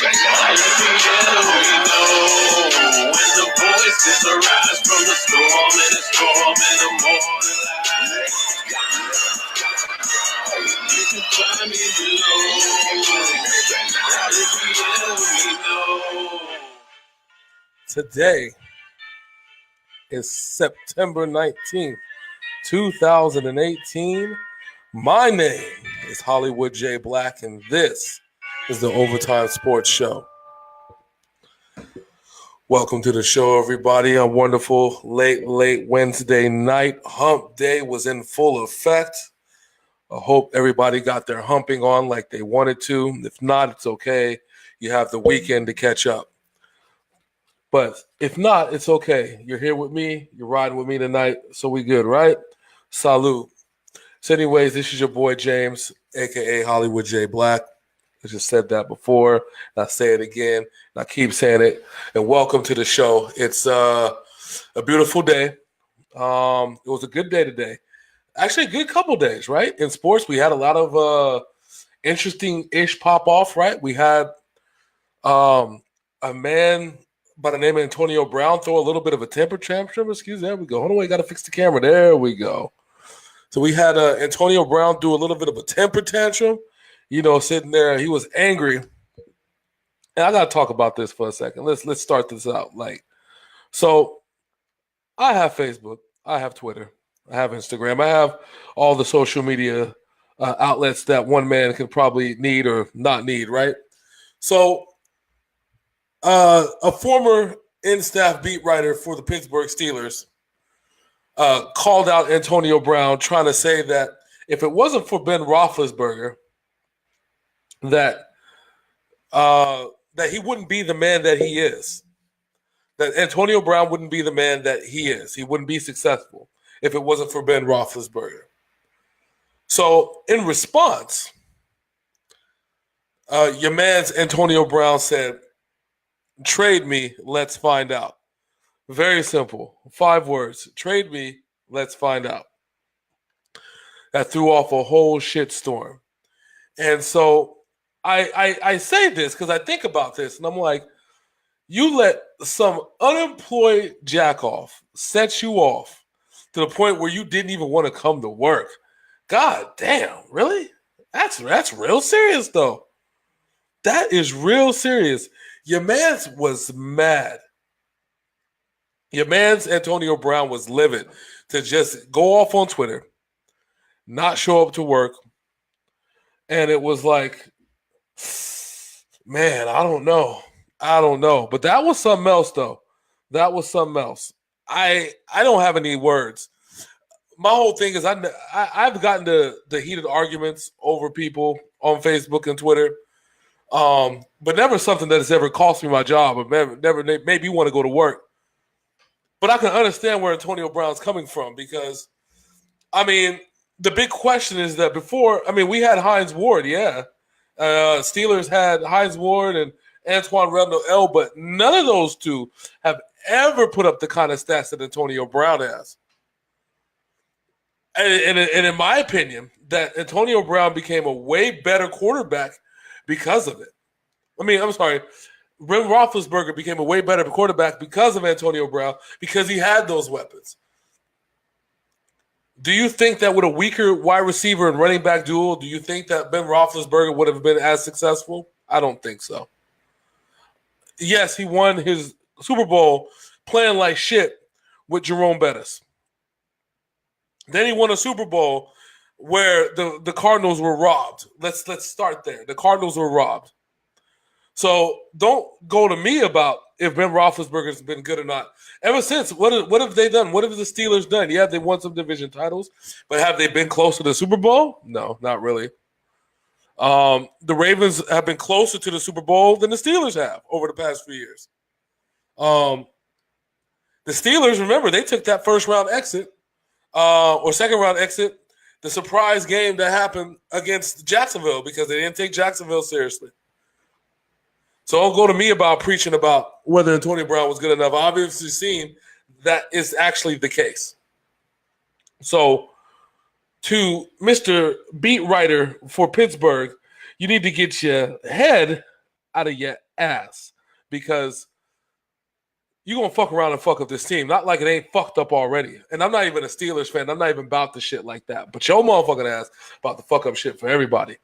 Today is September 19th, 2018. My name is Hollywood J. Black, and this is the Ovatyme Sports Show. Welcome to the show, everybody. A wonderful late Wednesday night. Hump Day was in full effect. I hope everybody got their humping on like they wanted to. If not, it's okay. You have the weekend to catch up. But if not, it's okay. You're here with me. You're riding with me tonight. So we good, right? Salute. So anyways, this is your boy James, a.k.a. Hollywood J. Black. I just said that before. And I say it again. And I keep saying it. And welcome to the show. It's a beautiful day. It was a good day today. Actually, a good couple days, right? In sports, we had a lot of interesting-ish pop-off, right? We had a man by the name of Antonio Brown throw a little bit of a temper tantrum. There we go. Hold on, we got to fix the camera. There we go. So we had Antonio Brown do a little bit of a temper tantrum, sitting there. He was angry. And I got to talk about this for a second. Let's start this out. So I have Facebook. I have Twitter. I have Instagram. I have all the social media outlets that one man can probably need or not need, right? So a former in-staff beat writer for the Pittsburgh Steelers called out Antonio Brown, trying to say that if it wasn't for Ben Roethlisberger, that he wouldn't be the man that he is. That Antonio Brown wouldn't be the man that he is. He wouldn't be successful if it wasn't for Ben Roethlisberger. So in response, your man's Antonio Brown said, "Trade me, let's find out." Very simple. 5 words. Trade me, let's find out. That threw off a whole shitstorm. And so I say this because I think about this, and I'm like, you let some unemployed jackoff set you off to the point where you didn't even want to come to work. God damn, really? That's real serious, though. That is real serious. Your man's was mad. Your man's Antonio Brown was livid to just go off on Twitter, not show up to work. And it was like, man, I don't know. But that was something else, though. That was something else. I don't have any words. My whole thing is I've gotten the heated arguments over people on Facebook and Twitter. But never something that has ever cost me my job or never made me want to go to work. But I can understand where Antonio Brown's coming from because, the big question is that we had Hines Ward, yeah. Steelers had Hines Ward and Antoine Randall, but none of those two have ever put up the kind of stats that Antonio Brown has. And in my opinion, that Antonio Brown became a way better quarterback because of it. Ben Roethlisberger became a way better quarterback because of Antonio Brown, because he had those weapons. Do you think that with a weaker wide receiver and running back duel, do you think that Ben Roethlisberger would have been as successful? I don't think so. Yes, he won his Super Bowl playing like shit with Jerome Bettis. Then he won a Super Bowl where the Cardinals were robbed. Let's start there. The Cardinals were robbed. So don't go to me about if Ben Roethlisberger's been good or not. Ever since, what have they done? What have the Steelers done? Yeah, they won some division titles, but have they been close to the Super Bowl? No, not really. The Ravens have been closer to the Super Bowl than the Steelers have over the past few years. The Steelers, remember, they took that first-round exit or second-round exit, the surprise game that happened against Jacksonville because they didn't take Jacksonville seriously. So don't go to me about preaching about whether Antonio Brown was good enough. I've obviously seen that is actually the case. So to Mr. Beat Writer for Pittsburgh, you need to get your head out of your ass because you're going to fuck around and fuck up this team. Not like it ain't fucked up already. And I'm not even a Steelers fan. I'm not even about the shit like that. But your motherfucking ass about to fuck up shit for everybody.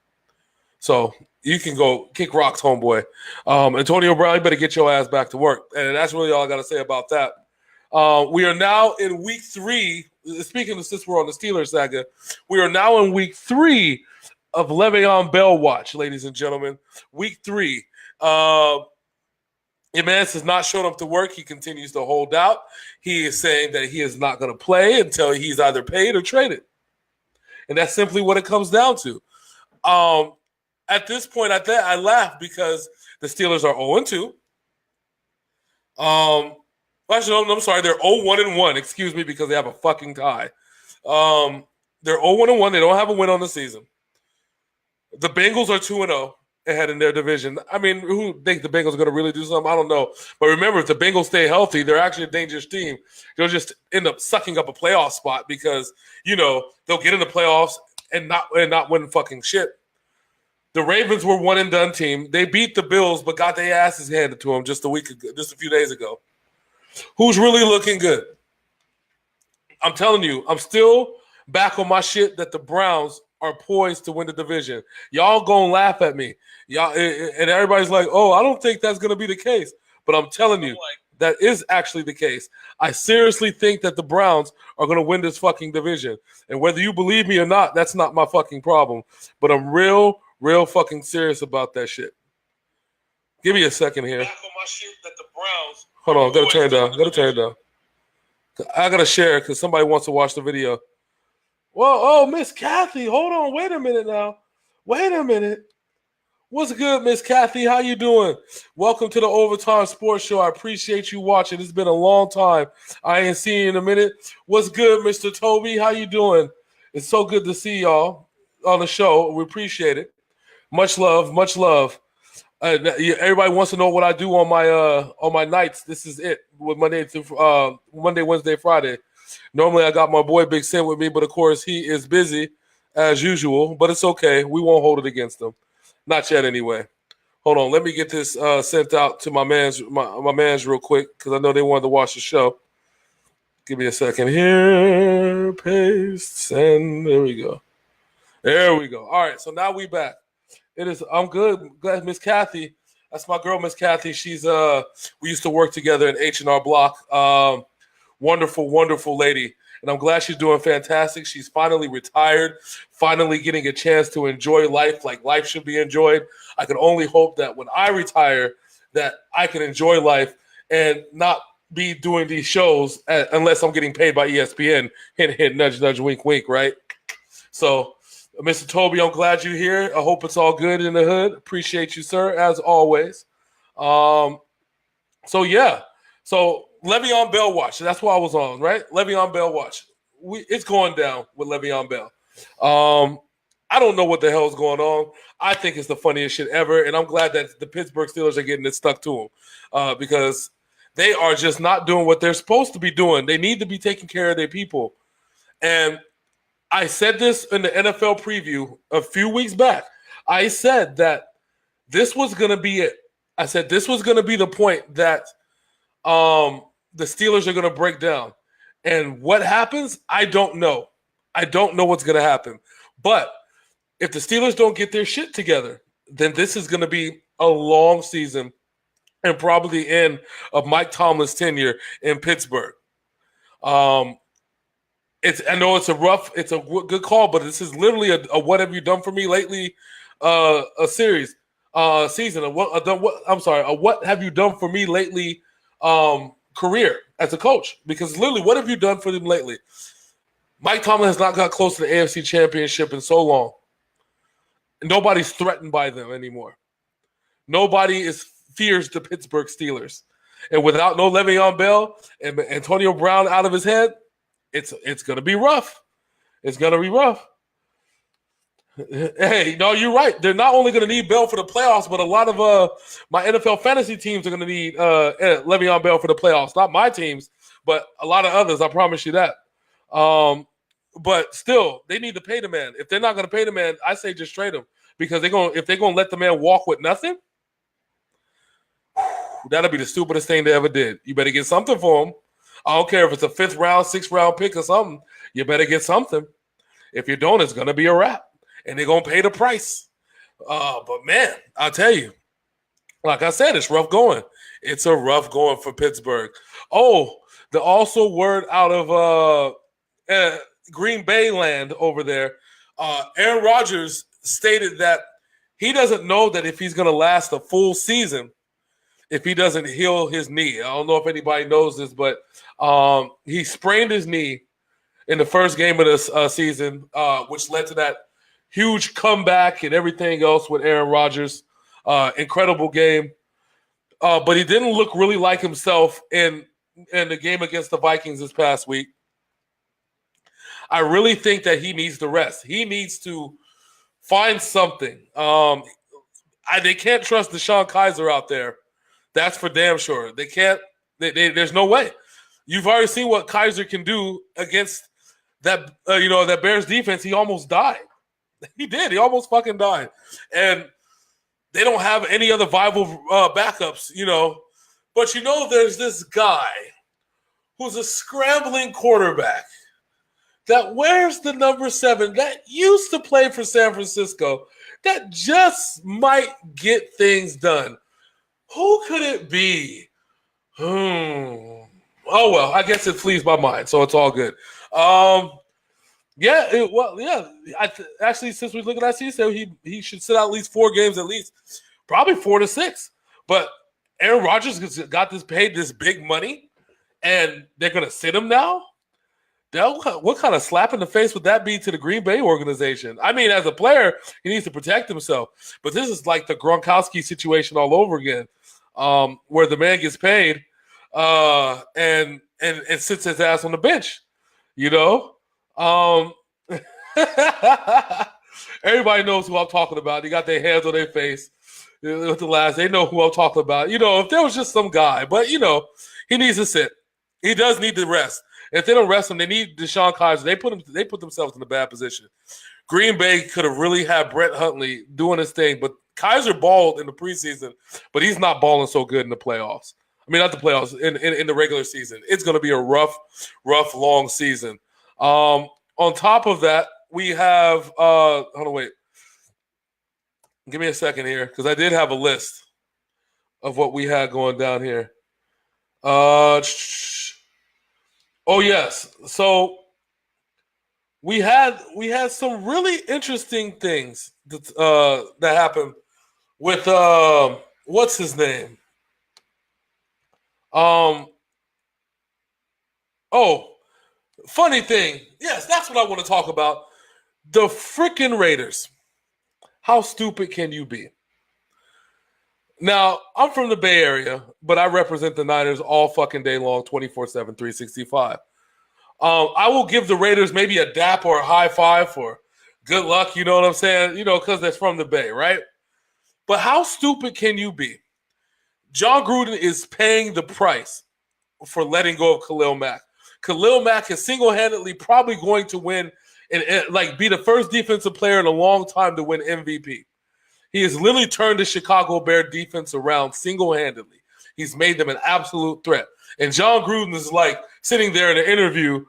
So you can go kick rocks, homeboy. Antonio Brown, you better get your ass back to work. And that's really all I got to say about that. We are now in week 3. Speaking of, since we're on the Steelers saga, we are now in week 3 of Le'Veon Bell watch, ladies and gentlemen. Week 3. Jimenez has not shown up to work. He continues to hold out. He is saying that he is not going to play until he's either paid or traded. And that's simply what it comes down to. At this point, I laugh because the Steelers are 0-2. Actually, no, I'm sorry. They're 0-1-1. Excuse me, because they have a fucking tie. They're 0-1-1. They don't have a win on the season. The Bengals are 2-0 ahead in their division. I mean, who think the Bengals are going to really do something? I don't know. But remember, if the Bengals stay healthy, they're actually a dangerous team. They'll just end up sucking up a playoff spot because, they'll get in the playoffs and not win fucking shit. The Ravens were one and done team. They beat the Bills, but got their asses handed to them just a few days ago. Who's really looking good? I'm telling you, I'm still back on my shit that the Browns are poised to win the division. Y'all gonna laugh at me. Y'all and everybody's like, oh, I don't think that's gonna be the case. But I'm telling you, that is actually the case. I seriously think that the Browns are gonna win this fucking division. And whether you believe me or not, that's not my fucking problem. But I'm real fucking serious about that shit. Give me a second here. Back on my shit that the Browns. Hold on, gotta turn it down. I gotta share because somebody wants to watch the video. Well, Miss Kathy, hold on, wait a minute now. Wait a minute. What's good, Miss Kathy? How you doing? Welcome to the Ovatyme Sports Show. I appreciate you watching. It's been a long time. I ain't seen you in a minute. What's good, Mr. Toby? How you doing? It's so good to see y'all on the show. We appreciate it. Much love, much love. Everybody wants to know what I do on my nights. This is it with Monday, Wednesday, Friday. Normally I got my boy Big Sin with me, but of course he is busy as usual. But it's okay. We won't hold it against him. Not yet, anyway. Hold on. Let me get this sent out to my mans real quick because I know they wanted to watch the show. Give me a second here. Paste, send. There we go. There we go. All right. So now we back. I'm good. Glad Miss Kathy. That's my girl, Miss Kathy. She's we used to work together in H&R Block. Wonderful, wonderful lady. And I'm glad she's doing fantastic. She's finally retired, finally getting a chance to enjoy life like life should be enjoyed. I can only hope that when I retire that I can enjoy life and not be doing these shows unless I'm getting paid by ESPN. Hint, hint, nudge, nudge, wink, wink, right? So, Mr. Toby, I'm glad you're here. I hope it's all good in the hood. Appreciate you, sir, as always. So Le'Veon Bell watch. That's what I was on, right? Le'Veon Bell watch. It's going down with Le'Veon Bell. I don't know what the hell is going on. I think it's the funniest shit ever, and I'm glad that the Pittsburgh Steelers are getting it stuck to them because they are just not doing what they're supposed to be doing. They need to be taking care of their people. And I said this in the NFL preview a few weeks back. I said that this was going to be it. I said this was going to be the point that the Steelers are going to break down. And what happens, I don't know. I don't know what's going to happen. But if the Steelers don't get their shit together, then this is going to be a long season and probably the end of Mike Tomlin's tenure in Pittsburgh. I know it's a good call, but this is literally a what have you done for me lately season. A what have you done for me lately career as a coach? Because literally, what have you done for them lately? Mike Tomlin has not got close to the AFC Championship in so long. Nobody's threatened by them anymore. Nobody fears the Pittsburgh Steelers. And without no Le'Veon Bell and Antonio Brown out of his head, it's going to be rough. It's going to be rough. Hey, no, you're right. They're not only going to need Bell for the playoffs, but a lot of my NFL fantasy teams are going to need Le'Veon Bell for the playoffs. Not my teams, but a lot of others. I promise you that. But still, they need to pay the man. If they're not going to pay the man, I say just trade him because if they're going to let the man walk with nothing, that'll be the stupidest thing they ever did. You better get something for him. I don't care if it's a 5th round, 6th round pick or something. You better get something. If you don't, it's going to be a wrap. And they're going to pay the price. But, man, I'll tell you, like I said, it's rough going. It's a rough going for Pittsburgh. Oh, the also word out of Green Bay land over there, Aaron Rodgers stated that he doesn't know that if he's going to last a full season if he doesn't heal his knee. I don't know if anybody knows this, but he sprained his knee in the first game of this season, which led to that huge comeback and everything else with Aaron Rodgers. Incredible game. But he didn't look really like himself in the game against the Vikings this past week. I really think that he needs to rest. He needs to find something. They can't trust Deshaun Kaiser out there. That's for damn sure. They can't. There's no way. You've already seen what Kaiser can do against that. That Bears defense. He almost died. He did. He almost fucking died. And they don't have any other viable backups. But there's this guy who's a scrambling quarterback that wears the number 7 that used to play for San Francisco that just might get things done. Who could it be? Oh, well, I guess it flees my mind, so it's all good. Actually, since we look at that season, he should sit out at least 4 games at least, probably 4 to 6. But Aaron Rodgers got paid this big money, and they're going to sit him now? What kind of slap in the face would that be to the Green Bay organization? I mean, as a player, he needs to protect himself. But this is like the Gronkowski situation all over again, where the man gets paid and sits his ass on the bench. Everybody knows who I'm talking about. They got their hands on their face with the last. They know who I'm talking about. If there was just some guy, but he needs to sit. He does need to rest. If they don't rest him, they need Deshaun Kaiser. They put themselves in a bad position. Green Bay could have really had Brett Huntley doing his thing, but Kaiser balled in the preseason, but he's not balling so good in the playoffs. I mean, not the playoffs, in the regular season. It's going to be a rough, long season. On top of that, we have hold on, wait. Give me a second here, because I did have a list of what we had going down here. Oh, yes. So we had some really interesting things that happened with what's his name? Funny thing. Yes, that's what I want to talk about. The freaking Raiders. How stupid can you be? Now, I'm from the Bay Area, but I represent the Niners all fucking day long, 24/7, 365. I will give the Raiders maybe a dap or a high five for good luck, you know what I'm saying? Because they're from the Bay, right? But how stupid can you be? John Gruden is paying the price for letting go of Khalil Mack. Khalil Mack is single-handedly probably going to win and be the first defensive player in a long time to win MVP. He has literally turned the Chicago Bear defense around single-handedly. He's made them an absolute threat. And John Gruden is sitting there in an interview,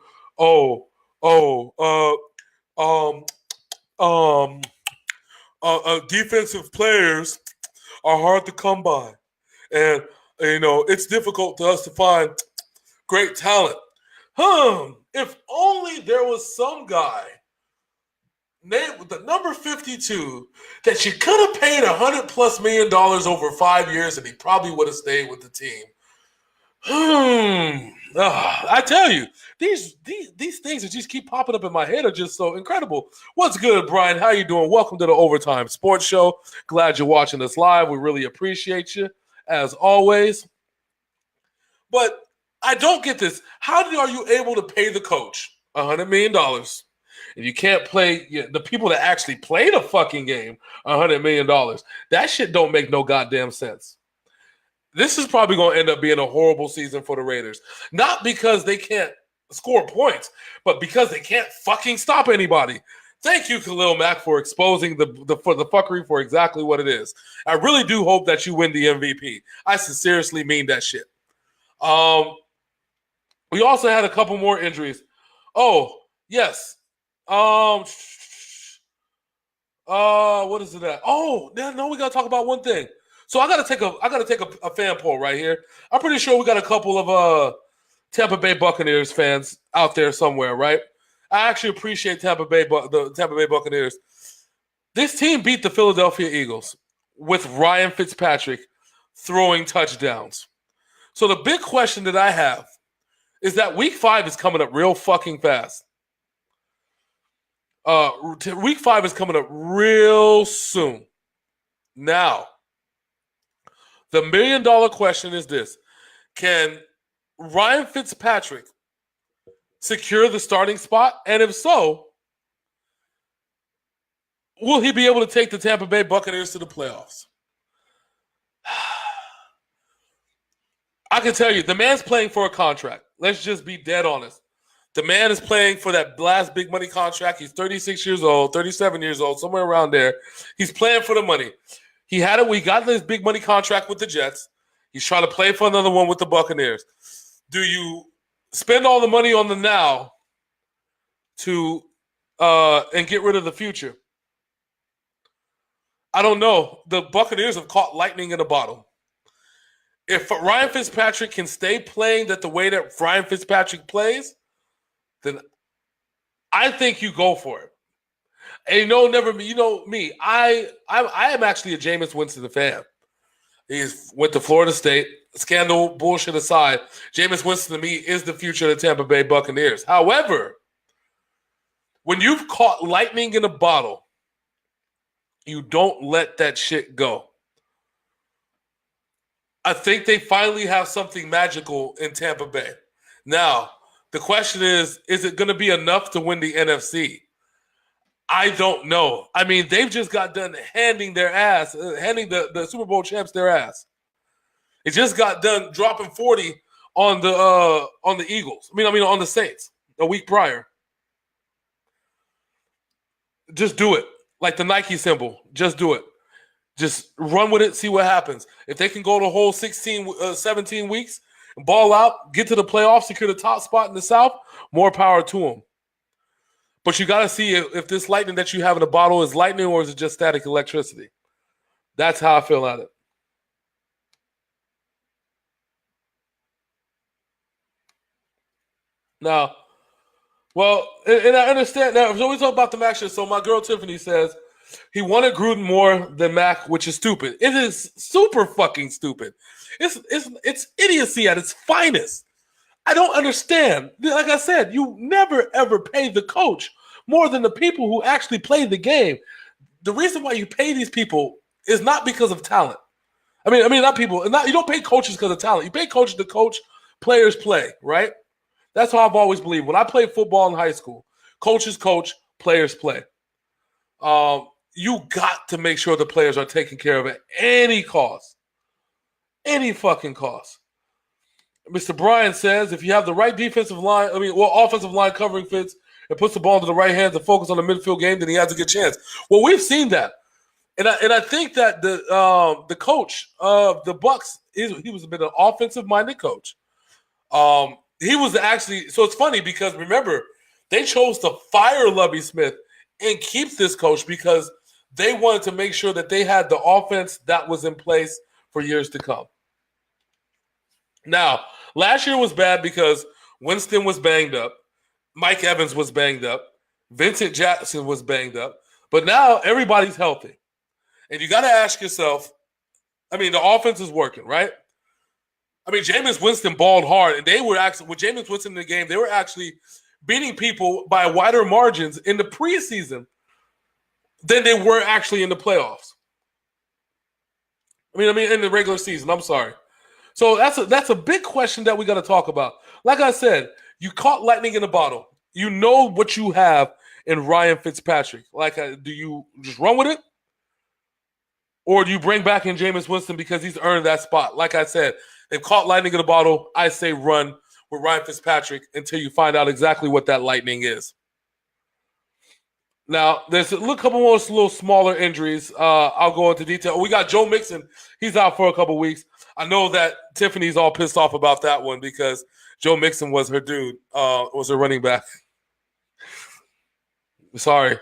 defensive players are hard to come by. And, it's difficult to us to find great talent. If only there was some guy named with the number 52 that you could have paid $100+ million over 5 years, and he probably would have stayed with the team. I tell you, these things that just keep popping up in my head are just so incredible. What's good, Brian? How you doing? Welcome to the Overtime Sports Show. Glad you're watching us live. We really appreciate you, as always. But I don't get this. How are you able to pay the coach $100 million if you can't play the people that actually play the fucking game $100 million? That shit don't make no goddamn sense. This is probably going to end up being a horrible season for the Raiders. Not because they can't score points, but because they can't fucking stop anybody. Thank you, Khalil Mack, for exposing the fuckery for exactly what it is. I really do hope that you win the MVP. I sincerely mean that shit. We also had a couple more injuries. Oh, yes. What is it at? Oh, no, we gotta talk about one thing. So I gotta take a fan poll right here. I'm pretty sure we got a couple of Tampa Bay Buccaneers fans out there somewhere, right? I actually appreciate the Tampa Bay Buccaneers. This team beat the Philadelphia Eagles with Ryan Fitzpatrick throwing touchdowns. So the big question that I have is that week 5 is coming up real fucking fast. Week 5 is coming up real soon. Now, the $1 million question is this. Can Ryan Fitzpatrick secure the starting spot? And if so, will he be able to take the Tampa Bay Buccaneers to the playoffs? I can tell you, the man's playing for a contract. Let's just be dead honest. The man is playing for that last big money contract. He's 36 years old, 37 years old, somewhere around there. He's playing for the money. He got this big money contract with the Jets. He's trying to play for another one with the Buccaneers. Do you spend all the money on the now to and get rid of the future? I don't know. The Buccaneers have caught lightning in a bottle. If Ryan Fitzpatrick can stay playing the way that Ryan Fitzpatrick plays, then I think you go for it. And me. I am actually a Jameis Winston fan. He went to Florida State. Scandal bullshit aside, Jameis Winston to me is the future of the Tampa Bay Buccaneers. However, when you've caught lightning in a bottle, you don't let that shit go. I think they finally have something magical in Tampa Bay. Now, the question is it going to be enough to win the NFC? I don't know. I mean, they've just got done handing the Super Bowl champs their ass. It just got done dropping 40 on the Eagles. On the Saints a week prior. Just do it. Like the Nike symbol. Just do it. Just run with it, see what happens. If they can go the whole 17 weeks, ball out, get to the playoffs, secure the top spot in the South, more power to them. But you got to see if this lightning that you have in the bottle is lightning or is it just static electricity. That's how I feel about it. Now, well, and I understand now. So we talk about the Mac shit. So my girl Tiffany says he wanted Gruden more than Mac, which is stupid. It is super fucking stupid. It's idiocy at its finest. I don't understand. Like I said, you never ever pay the coach more than the people who actually play the game. The reason why you pay these people is not because of talent. Not people. You don't pay coaches because of talent. You pay coaches to coach, players play, right? That's how I've always believed. When I played football in high school, coaches coach, players play. You got to make sure the players are taken care of at any cost. Any fucking cost. Mr. Bryan says if you have the right offensive line covering Fitz and puts the ball into the right hands and focus on the midfield game, then he has a good chance. Well, we've seen that. And I think that the coach of the Bucs, he was a bit of an offensive-minded coach. He was actually – so it's funny because, remember, they chose to fire Lovie Smith and keep this coach because they wanted to make sure that they had the offense that was in place for years to come. Now, last year was bad because Winston was banged up. Mike Evans was banged up. Vincent Jackson was banged up. But now everybody's healthy. And you got to ask yourself, the offense is working, right? Jameis Winston balled hard, and they were actually, with Jameis Winston in the game, they were actually beating people by wider margins in the preseason than they were actually in the playoffs. In the regular season, I'm sorry. So that's a big question that we got to talk about. Like I said, you caught lightning in a bottle. You know what you have in Ryan Fitzpatrick. Do you just run with it? Or do you bring back in Jameis Winston because he's earned that spot? Like I said, they've caught lightning in a bottle. I say run with Ryan Fitzpatrick until you find out exactly what that lightning is. Now, there's a couple more little smaller injuries. I'll go into detail. We got Joe Mixon. He's out for a couple weeks. I know that Tiffany's all pissed off about that one because Joe Mixon was her dude, was her running back. Sorry.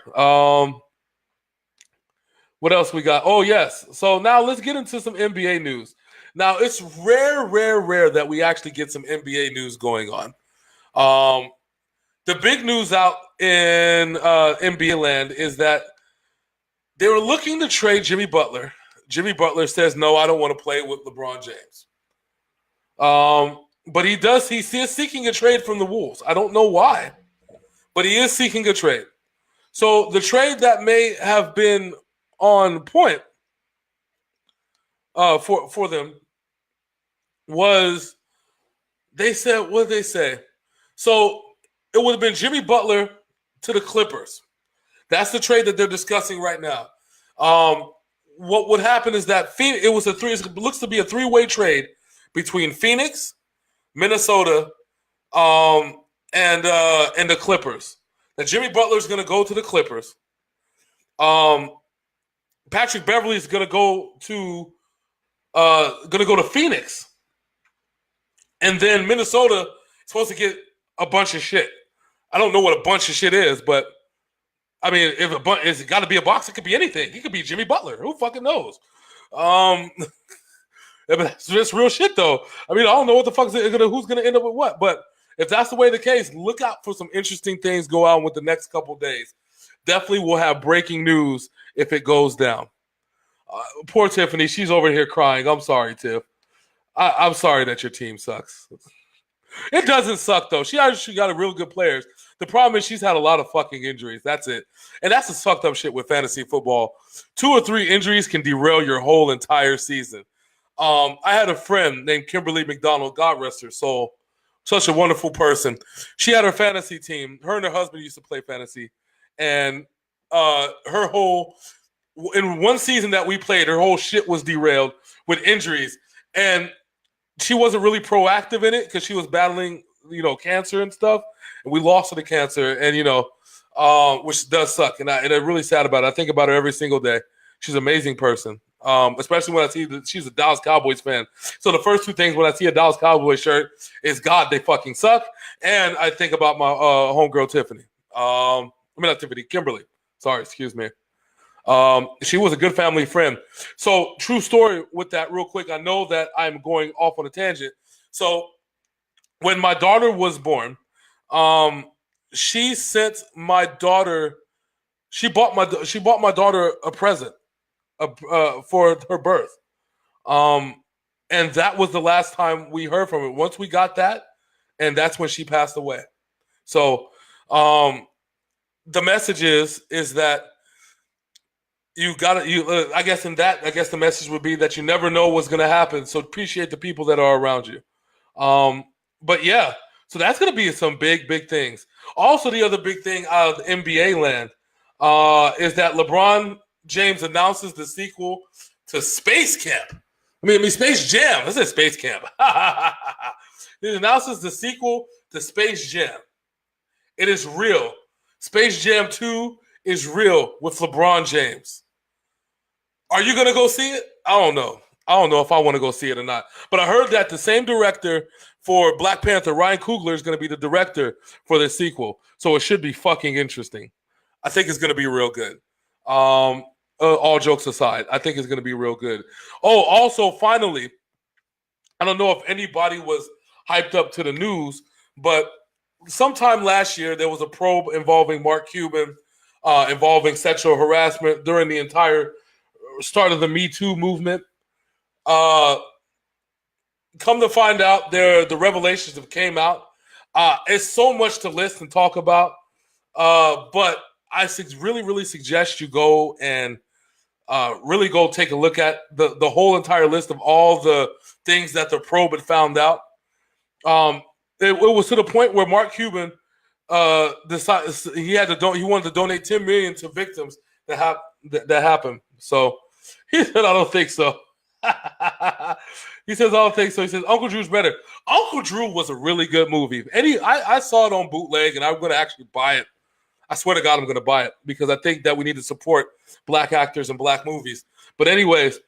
What else we got? Oh, yes. So now let's get into some NBA news. Now, it's rare that we actually get some NBA news going on. The big news out in NBA land is that they were looking to trade Jimmy Butler. Jimmy Butler says, no, I don't want to play with LeBron James. But he is seeking a trade from the Wolves. I don't know why, but he is seeking a trade. So the trade that may have been on point for them was, they said, what did they say? So it would have been Jimmy Butler to the Clippers. That's the trade that they're discussing right now. What would happen is that it looks to be a three-way trade between Phoenix, Minnesota, and the Clippers. Now Jimmy Butler is going to go to the Clippers. Patrick Beverley is going to go to Phoenix, and then Minnesota is supposed to get a bunch of shit. I don't know what a bunch of shit is, but I mean, if it's got to be a box, it could be anything. He could be Jimmy Butler. Who fucking knows? It's just real shit, though. I mean, I don't know what the fuck who's gonna end up with what, but if that's the way the case, look out for some interesting things go on with the next couple days. Definitely will have breaking news if it goes down. Poor Tiffany, she's over here crying. I'm sorry, Tiff. I'm sorry that your team sucks. It doesn't suck, though. She actually got a real good players. The problem is she's had a lot of fucking injuries. That's it. And that's the fucked up shit with fantasy football. 2 or 3 injuries can derail your whole entire season. I had a friend named Kimberly McDonald, God rest her soul. Such a wonderful person. She had her fantasy team. Her and her husband used to play fantasy. And in one season that we played, her whole shit was derailed with injuries. And she wasn't really proactive in it because she was battling, cancer and stuff. And we lost her to cancer, and which does suck. And I'm really sad about it. I think about her every single day. She's an amazing person, especially when I see that she's a Dallas Cowboys fan. So the first 2 things when I see a Dallas Cowboys shirt is, God, they fucking suck. And I think about my homegirl, Tiffany. Not Tiffany, Kimberly. Sorry, excuse me. She was a good family friend. So true story with that real quick. I know that I'm going off on a tangent. So when my daughter was born, she sent my daughter, she bought my daughter a present for her birth. And that was the last time we heard from her. Once we got that, and that's when she passed away. So the message is that I guess the message would be that you never know what's going to happen. So appreciate the people that are around you. But yeah, so that's going to be some big, big things. Also, the other big thing out of the NBA land is that LeBron James announces the sequel to Space Camp. Space Jam. This is Space Camp. He announces the sequel to Space Jam. It is real. Space Jam 2 is real with LeBron James. Are you going to go see it? I don't know. I don't know if I want to go see it or not. But I heard that the same director for Black Panther, Ryan Coogler, is going to be the director for the sequel. So it should be fucking interesting. I think it's going to be real good. All jokes aside, I think it's going to be real good. Oh, also, finally, I don't know if anybody was hyped up to the news, but sometime last year, there was a probe involving Mark Cuban, involving sexual harassment during the entire start of the Me Too movement. Come to find out, the revelations have came out. It's so much to list and talk about, but I really, really suggest you go and really go take a look at the whole entire list of all the things that the probe had found out. It was to the point where Mark Cuban decided he wanted to donate $10 million to victims that happened. So he said, "I don't think so." He says, "I don't think so." He says, "Uncle Drew's better." Uncle Drew was a really good movie, and I saw it on bootleg, and I'm going to actually buy it. I swear to God, I'm going to buy it because I think that we need to support black actors and black movies. But anyways,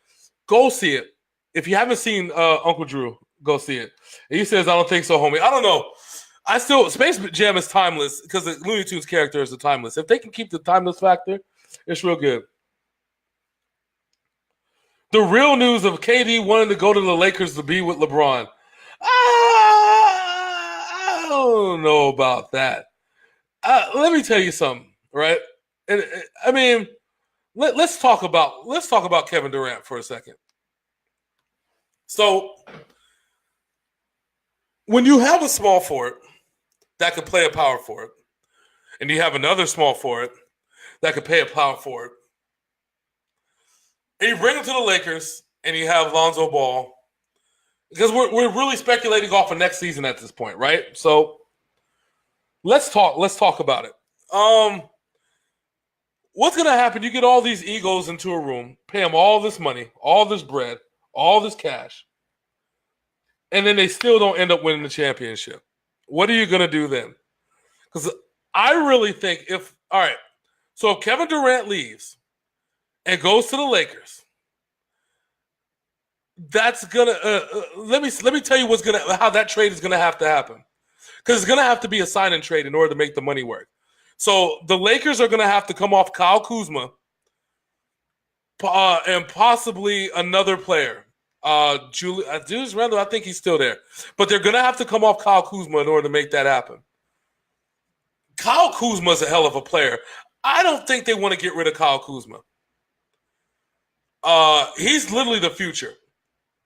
go see it. If you haven't seen Uncle Drew, go see it. And he says, I don't think so, homie. I don't know. Space Jam is timeless because the Looney Tunes characters are timeless. If they can keep the timeless factor, it's real good. The real news of KD wanting to go to the Lakers to be with LeBron. I don't know about that. Let me tell you something, right? And I mean, let's talk about Kevin Durant for a second. So, when you have a small forward that could play a power forward, and you have another small forward that could play a power forward, and you bring him to the Lakers, and you have Lonzo Ball, because we're really speculating off of next season at this point, right? So let's talk about it. What's going to happen? You get all these egos into a room, pay them all this money, all this bread, all this cash, and then they still don't end up winning the championship. What are you going to do then? Because I really think if Kevin Durant leaves and goes to the Lakers, that's gonna let me tell you how that trade is gonna have to happen, because it's gonna have to be a sign and trade in order to make the money work. So the Lakers are gonna have to come off Kyle Kuzma and possibly another player. Julius Randle, I think he's still there, but they're gonna have to come off Kyle Kuzma in order to make that happen. Kyle Kuzma is a hell of a player. I don't think they want to get rid of Kyle Kuzma. He's literally the future.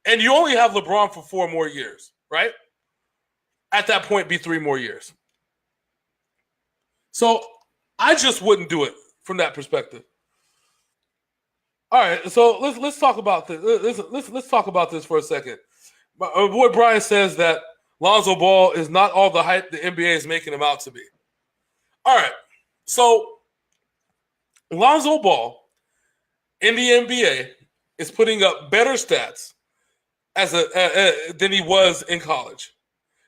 And you only have LeBron for 4 more years, right? At that point, be 3 more years. So I just wouldn't do it from that perspective. All right, so let's talk about this. Let's talk about this for a second. My boy Brian says that Lonzo Ball is not all the hype the NBA is making him out to be. All right, so Lonzo Ball in the NBA is putting up better stats than he was in college.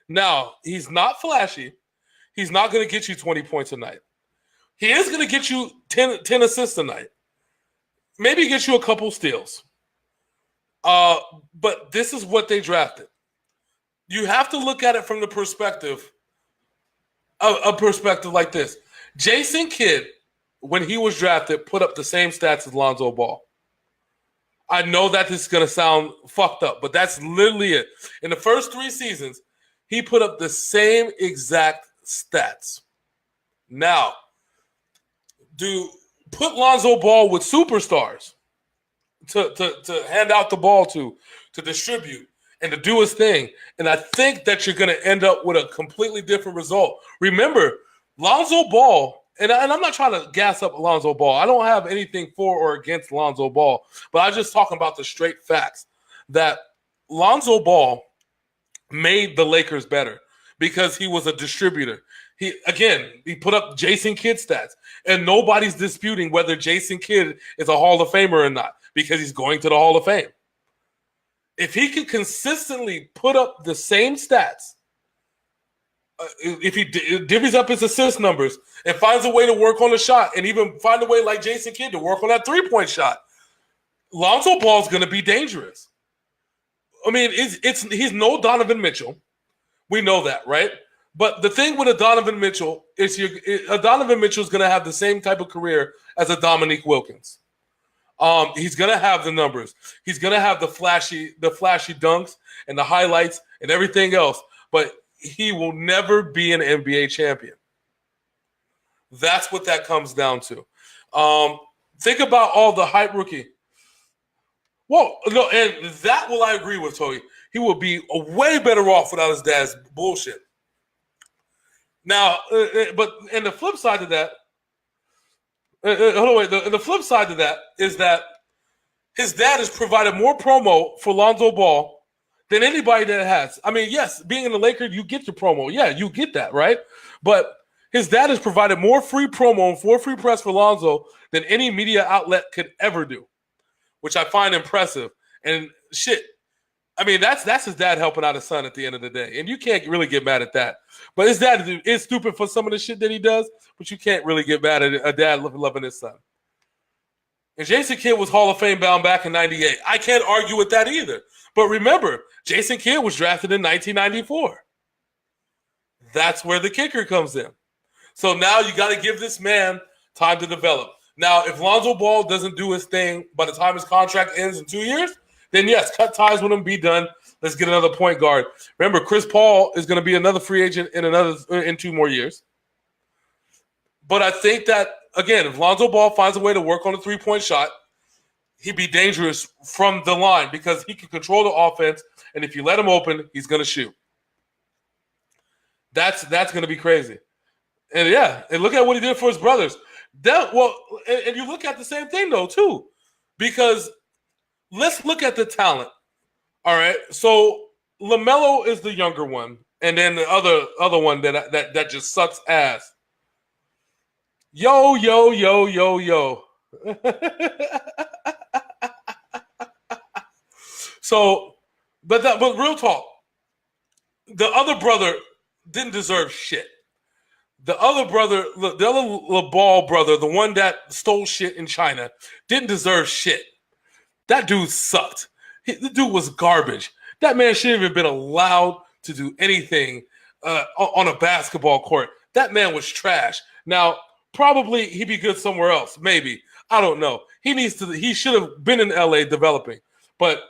Now, he's not flashy. He's not going to get you 20 points a night. He is going to get you 10 assists a night. Maybe get you a couple steals. But this is what they drafted. You have to look at it from the perspective a perspective like this. Jason Kidd, when he was drafted, put up the same stats as Lonzo Ball. I know that this is going to sound fucked up, but that's literally it. In the first 3 seasons, he put up the same exact stats. Now, put Lonzo Ball with superstars to hand out the ball to distribute, and to do his thing. And I think that you're going to end up with a completely different result. Remember, Lonzo Ball, and I'm not trying to gas up Lonzo Ball. I don't have anything for or against Lonzo Ball, but I'm just talking about the straight facts that Lonzo Ball made the Lakers better because he was a distributor. He put up Jason Kidd stats, and nobody's disputing whether Jason Kidd is a Hall of Famer or not because he's going to the Hall of Fame. If he can consistently put up the same stats, if he divvies up his assist numbers and finds a way to work on the shot, and even find a way like Jason Kidd to work on that 3-point shot, Lonzo Ball is going to be dangerous. I mean, he's no Donovan Mitchell. We know that, right? But the thing with a Donovan Mitchell is a Donovan Mitchell is going to have the same type of career as a Dominique Wilkins. He's going to have the numbers. He's going to have the flashy dunks and the highlights and everything else. But he will never be an NBA champion. That's what that comes down to. Think about all the hype rookie. Well, no, and that will I agree with, Toby. He will be way better off without his dad's bullshit. Now, but and the flip side of that, the flip side of that is that his dad has provided more promo for Lonzo Ball than anybody that has. I mean, yes, being in the Lakers, you get your promo. Yeah, you get that, right? But his dad has provided more free promo and more free press for Lonzo than any media outlet could ever do, which I find impressive. And shit, I mean, that's his dad helping out his son at the end of the day, and you can't really get mad at that. But his dad is stupid for some of the shit that he does, but you can't really get mad at a dad loving his son. And Jason Kidd was Hall of Fame bound back in '98. I can't argue with that either. But remember, Jason Kidd was drafted in 1994. That's where the kicker comes in. So now you got to give this man time to develop. Now, if Lonzo Ball doesn't do his thing by the time his contract ends in 2 years, then yes, cut ties with him, be done. Let's get another point guard. Remember, Chris Paul is going to be another free agent in 2 more years. But I think that, again, if Lonzo Ball finds a way to work on a three-point shot, he'd be dangerous from the line because he can control the offense, and if you let him open, he's going to shoot. That's going to be crazy. And yeah, and look at what he did for his brothers. And you look at the same thing, though, too, because let's look at the talent. All right, so LaMelo is the younger one, and then the other one that just sucks ass. Yo. So, but real talk, the other brother didn't deserve shit. The other brother, the other LaBall brother, the one that stole shit in China, didn't deserve shit. That dude sucked. The dude was garbage. That man shouldn't have been allowed to do anything on a basketball court. That man was trash. Now, probably he'd be good somewhere else. Maybe. I don't know. He should have been in LA developing. But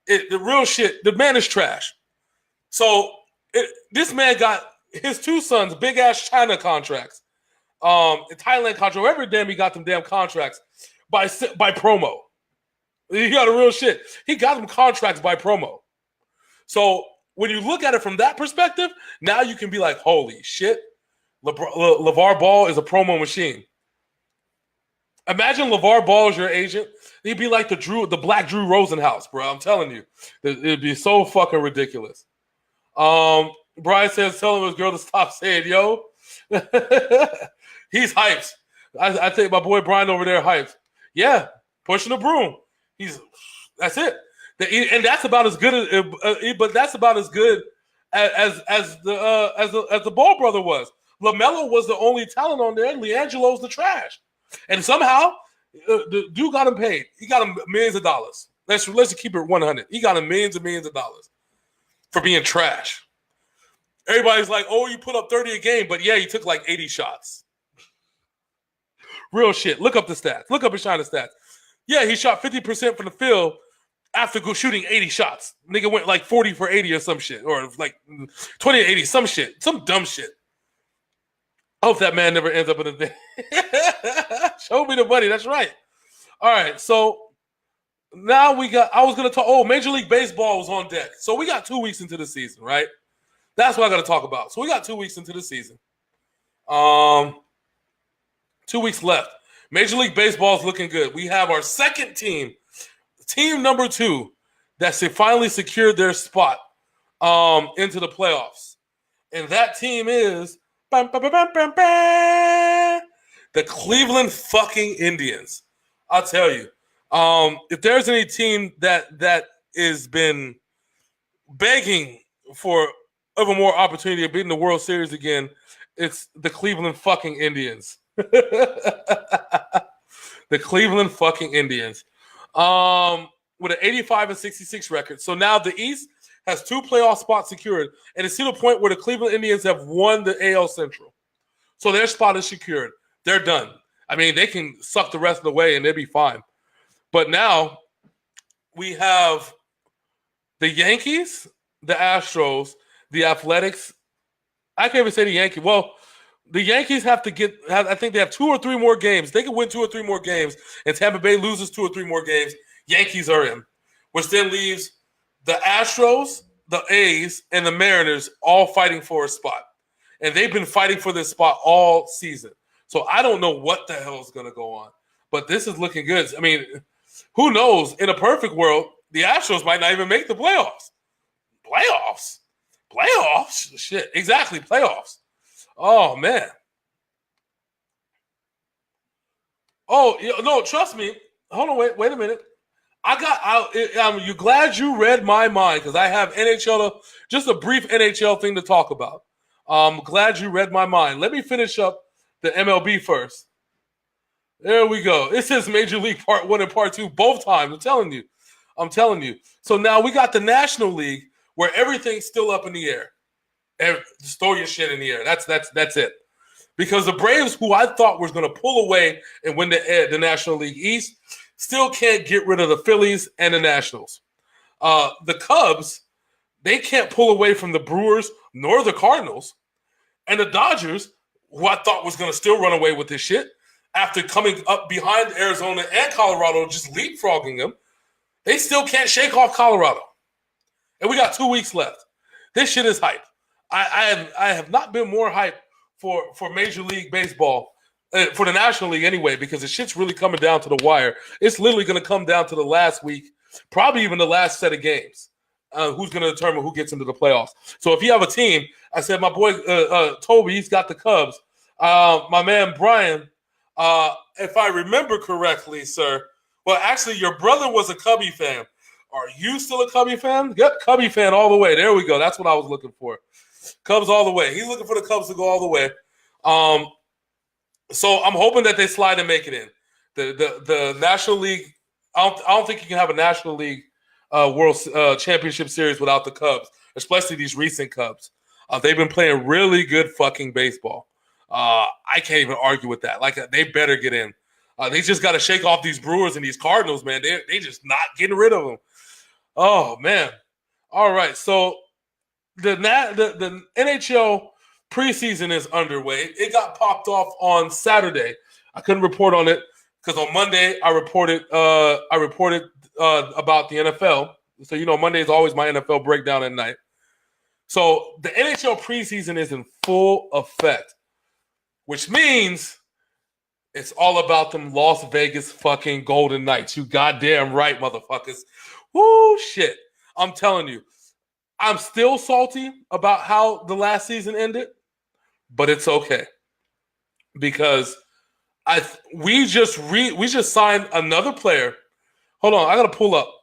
the real shit, the man is trash. So this man got his 2 sons big ass China contracts, Thailand contract, wherever damn he got them damn contracts by promo. He got a real shit. He got them contracts by promo. So when you look at it from that perspective, now you can be like, holy shit, LeVar Ball is a promo machine. Imagine LeVar Ball is your agent. He'd be like the Black Drew Rosenhaus, bro. I'm telling you. It'd be so fucking ridiculous. Brian says, tell him his girl to stop saying, yo. He's hyped. I think my boy Brian over there hyped. Yeah, pushing the broom. That's it. And that's about as good as, but that's about as good as the Ball brother was. LaMelo was the only talent on there. LiAngelo's the trash. And somehow, the dude got him paid. He got him millions of dollars. Let's just keep it 100. He got him millions and millions of dollars for being trash. Everybody's like, oh, you put up 30 a game, but yeah, he took like 80 shots. Real shit. Look up the stats. Look up his China stats. Yeah, he shot 50% from the field after shooting 80 shots. Nigga went like 40 for 80 or some shit, or like 20 to 80, some shit, some dumb shit. I hope that man never ends up in a thing. Show me the money. That's right. All right, so now I was going to talk, Major League Baseball was on deck. So we got 2 weeks into the season, right? That's what I got to talk about. So we got 2 weeks into the season. 2 weeks left. Major League Baseball is looking good. We have our second team number 2, that finally secured their spot into the playoffs. And that team is the Cleveland fucking Indians. I'll tell you. If there's any team that has been begging for ever more opportunity of beating the World Series again, it's the Cleveland fucking Indians. The Cleveland fucking Indians. With an 85-66 record. So now the East has 2 playoff spots secured, and it's to the point where the Cleveland Indians have won the AL Central. So their spot is secured. They're done. I mean, they can suck the rest of the way and they'll be fine. But now we have the Yankees, the Astros, the Athletics. I can't even say the Yankees. Well, the Yankees I think they have 2 or 3 more games. They can win 2 or 3 more games, and Tampa Bay loses 2 or 3 more games. Yankees are in, which then leaves the Astros, the A's, and the Mariners all fighting for a spot. And they've been fighting for this spot all season. So I don't know what the hell is going to go on. But this is looking good. I mean, who knows? In a perfect world, the Astros might not even make the playoffs. Playoffs? Shit, exactly, playoffs. Oh, man. Oh, no, trust me. Hold on, wait a minute. You glad you read my mind because I have just a brief NHL thing to talk about. Glad you read my mind. Let me finish up the MLB first. There we go. It says Major League Part 1 and Part 2 both times. I'm telling you. So now we got the National League where everything's still up in the air. Just throw your shit in the air. That's it. Because the Braves, who I thought was going to pull away and win the National League East, still can't get rid of the Phillies and the Nationals. The Cubs, they can't pull away from the Brewers nor the Cardinals. And the Dodgers, who I thought was going to still run away with this shit, after coming up behind Arizona and Colorado, just leapfrogging them, they still can't shake off Colorado. And we got 2 weeks left. This shit is hype. I have not been more hype for Major League Baseball, for the National League anyway, because the shit's really coming down to the wire. It's literally going to come down to the last week, probably even the last set of games. Who's going to determine who gets into the playoffs. So if you have a team, I said my boy Toby, he's got the Cubs. My man Brian, if I remember correctly, sir, well, actually, your brother was a Cubby fan. Are you still a Cubby fan? Yep, Cubby fan all the way. There we go. That's what I was looking for. Cubs all the way. He's looking for the Cubs to go all the way. So I'm hoping that they slide and make it in. The National League, I don't think you can have a National League World Championship Series without the Cubs, especially these recent Cubs. They've been playing really good fucking baseball. I can't even argue with that. Like, they better get in. They just got to shake off these Brewers and these Cardinals, man. They just not getting rid of them. Oh, man. All right, so the NHL preseason is underway. It got popped off on Saturday. I couldn't report on it because on Monday I reported about the NFL. So, Monday is always my NFL breakdown at night. So the NHL preseason is in full effect, which means it's all about them Las Vegas fucking Golden Knights. You goddamn right, motherfuckers. Woo, shit. I'm telling you, I'm still salty about how the last season ended, but it's okay because we just signed another player. Hold on, I gotta pull up.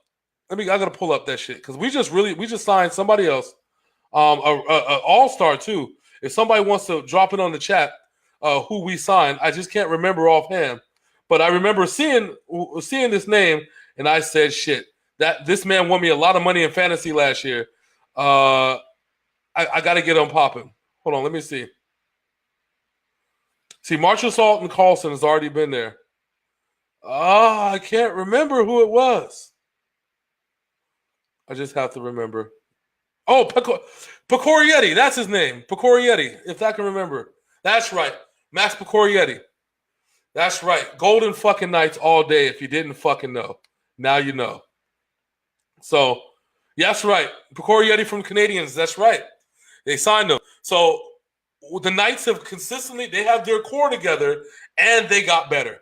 I gotta pull up that shit because we just signed somebody else, an all-star too. If somebody wants to drop it on the chat, who we signed, I just can't remember offhand. But I remember seeing this name, and I said, "Shit, that this man won me a lot of money in fantasy last year." I got to get him popping. Hold on, let me see. See, Marshall Salt and Carlson has already been there. I can't remember who it was. I just have to remember. Oh, Pecorietti. That's his name. Pecorietti, if I can remember. That's right. Max Pecorietti. That's right. Golden fucking Knights all day if you didn't fucking know. Now you know. So, yeah, that's right. Pecorietti from Canadians. That's right. They signed him. So, the Knights have they have their core together, and they got better.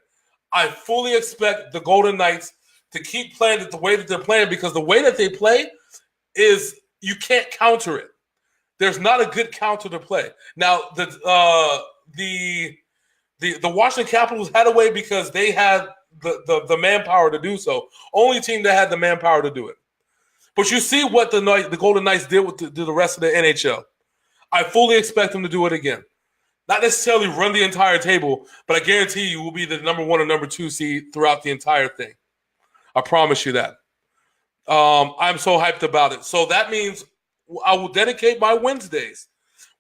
I fully expect the Golden Knights to keep playing it the way that they're playing because the way that they play is you can't counter it. There's not a good counter to play. Now, the Washington Capitals had a way because they had the manpower to do so. Only team that had the manpower to do it. But you see what the Golden Knights did with the rest of the NHL. I fully expect them to do it again. Not necessarily run the entire table, but I guarantee you will be the number 1 or number 2 seed throughout the entire thing. I promise you that. I'm so hyped about it. So that means I will dedicate my Wednesdays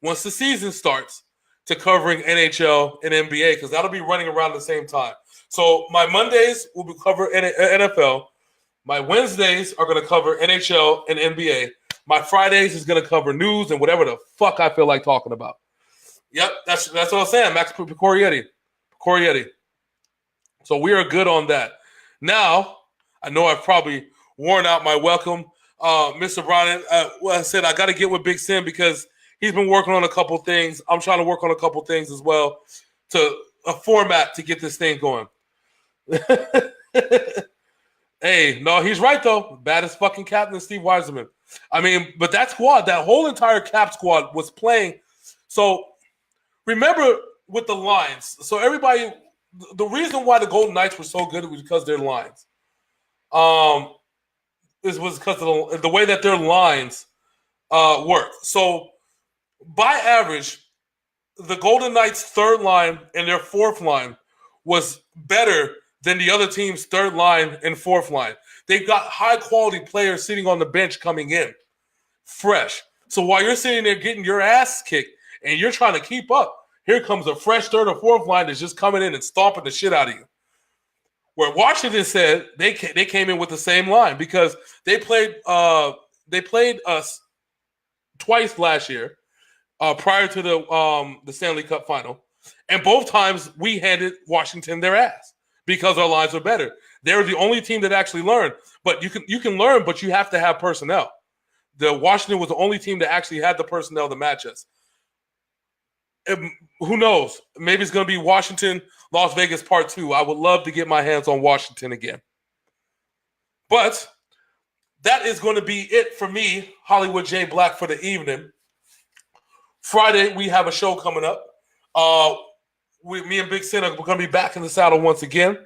once the season starts to covering NHL and NBA because that'll be running around the same time. So my Mondays will be cover NFL. My Wednesdays are going to cover NHL and NBA. My Fridays is going to cover news and whatever the fuck I feel like talking about. Yep, that's what I'm saying. Max Pecorietti. So we are good on that. Now, I know I've probably worn out my welcome. Mr. Brian, I said I got to get with Big Sim because he's been working on a couple things. I'm trying to work on a couple things as well to a format to get this thing going. Hey, no, he's right, though. Baddest fucking captain, Steve Yzerman. I mean, but that squad, that whole entire Cap squad was playing. So remember with the lines. So everybody, the reason why the Golden Knights were so good was because of their lines. This was because of the way that their lines work. So by average, the Golden Knights' third line and their fourth line was better than the other team's third line and fourth line. They've got high quality players sitting on the bench coming in, fresh. So while you're sitting there getting your ass kicked and you're trying to keep up, here comes a fresh third or fourth line that's just coming in and stomping the shit out of you. Where Washington said they came in with the same line because they played us twice last year prior to the Stanley Cup final, and both times we handed Washington their ass because our lines are better. They're the only team that actually learned, but you can learn, but you have to have personnel. The Washington was the only team that actually had the personnel to match us. Who knows? Maybe it's going to be Washington, Las Vegas Part 2. I would love to get my hands on Washington again. But that is going to be it for me, Hollywood J. Black, for the evening. Friday, we have a show coming up. Me and Big Sin are going to be back in the saddle once again.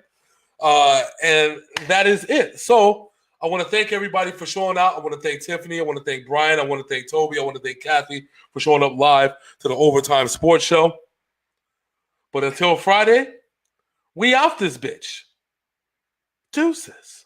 And that is it. So I want to thank everybody for showing out. I want to thank Tiffany. I want to thank Brian. I want to thank Toby. I want to thank Kathy for showing up live to the Ovatyme Sports Show. But until Friday, we out this bitch. Deuces.